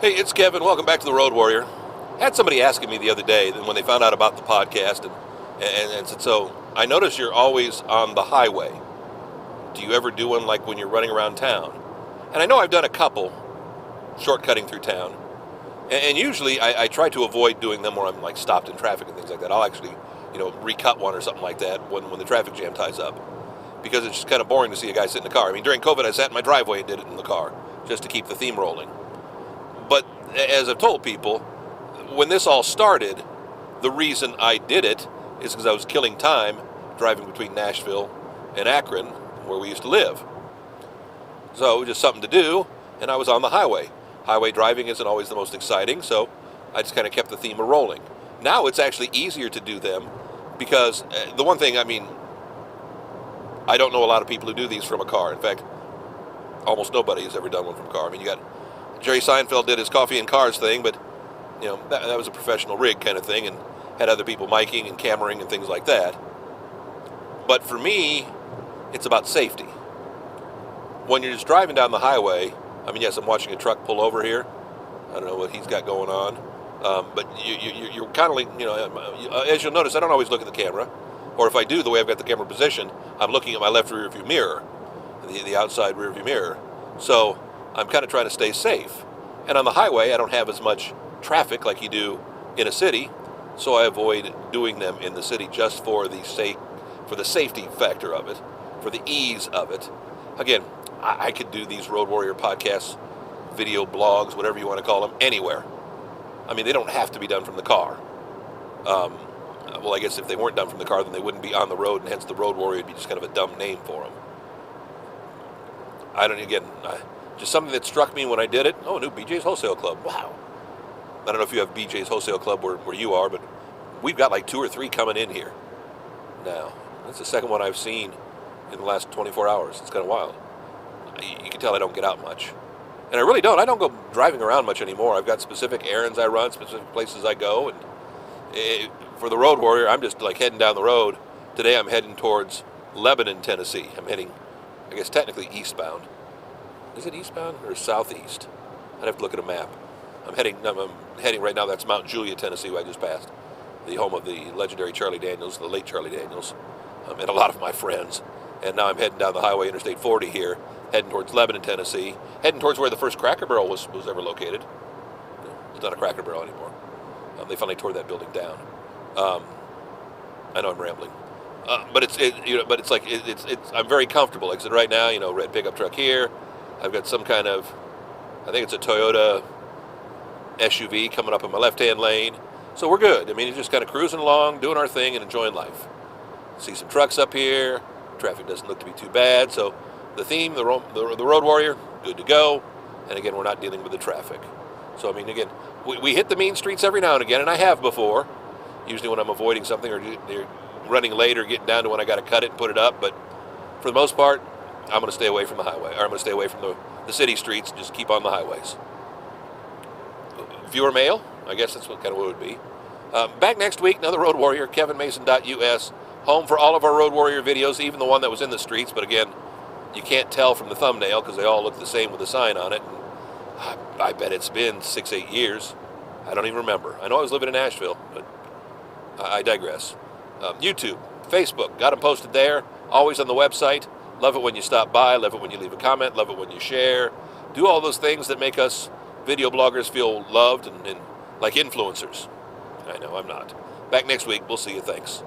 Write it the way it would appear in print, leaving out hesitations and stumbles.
Hey, it's Kevin. Welcome back to the Road Warrior. Had somebody asking me the other day that when they found out about the podcast and said, so I notice you're always on the highway. Do you ever do one like when you're running around town? And I know I've done a couple shortcutting through town. And usually I try to avoid doing them where I'm like stopped in traffic and things like that. I'll actually, recut one or something like that when the traffic jam ties up. Because it's just kind of boring to see a guy sit in the car. I mean, during COVID, I sat in my driveway and did it in the car just to keep the theme rolling. But as I've told people, when this all started, the reason I did it is because I was killing time driving between Nashville and Akron, where we used to live. So just something to do, and I was on the highway. Highway driving isn't always the most exciting, so I just kind of kept the theme rolling. Now it's actually easier to do them because the one thing, I don't know a lot of people who do these from a car. In fact, almost nobody has ever done one from a car. I mean, you got Jerry Seinfeld did his coffee and cars thing, but that was a professional rig kind of thing and had other people miking and cameraing and things like that. But for me, it's about safety. When you're just driving down the highway, yes, I'm watching a truck pull over here. I don't know what he's got going on. But you're kind of like, as you'll notice, I don't always look at the camera. Or if I do, the way I've got the camera positioned, I'm looking at my left rear view mirror, the outside rear view mirror. So I'm kind of trying to stay safe. And on the highway, I don't have as much traffic like you do in a city, so I avoid doing them in the city just for the safety factor of it, for the ease of it. Again, I could do these Road Warrior podcasts, video blogs, whatever you want to call them, anywhere. They don't have to be done from the car. Well, I guess if they weren't done from the car, then they wouldn't be on the road, and hence the Road Warrior would be just kind of a dumb name for them. Just something that struck me when I did it. Oh, new BJ's Wholesale Club. Wow. I don't know if you have BJ's Wholesale Club where you are, but we've got like 2 or 3 coming in here now. That's the second one I've seen in the last 24 hours. It's kind of wild. You can tell I don't get out much. And I really don't. I don't go driving around much anymore. I've got specific errands I run, specific places I go. And for the Road Warrior, I'm just like heading down the road. Today I'm heading towards Lebanon, Tennessee. I'm heading, I guess, technically eastbound. Is it eastbound or southeast? I'd have to look at a map. I'm heading right now. That's Mount Juliet, Tennessee, where I just passed. The home of the legendary Charlie Daniels, the late Charlie Daniels, and a lot of my friends. And now I'm heading down the highway, Interstate 40 here, heading towards Lebanon, Tennessee, heading towards where the first Cracker Barrel was ever located. It's not a Cracker Barrel anymore. They finally tore that building down. I know I'm rambling, but I'm very comfortable. Like I said, right now, red pickup truck here. I've got some kind of, I think it's a Toyota SUV coming up in my left-hand lane. So we're good. It's just kind of cruising along, doing our thing, and enjoying life. See some trucks up here. Traffic doesn't look to be too bad. So the theme, the Road Warrior, good to go. And again, we're not dealing with the traffic. So, again, we hit the mean streets every now and again, and I have before. Usually when I'm avoiding something or running late or getting down to when I got to cut it and put it up. But for the most part, I'm going to stay away from the highway, or I'm going to stay away from the city streets and just keep on the highways. Viewer mail, I guess that's what it would be. Back next week, another Road Warrior, kevinmason.us, home for all of our Road Warrior videos, even the one that was in the streets. But again, you can't tell from the thumbnail because they all look the same with a sign on it. And I bet it's been 6-8 years. I don't even remember. I know I was living in Nashville, but I digress. YouTube, Facebook, got them posted there, always on the website. Love it when you stop by, love it when you leave a comment, love it when you share. Do all those things that make us video bloggers feel loved and like influencers. I know I'm not. Back next week. We'll see you. Thanks.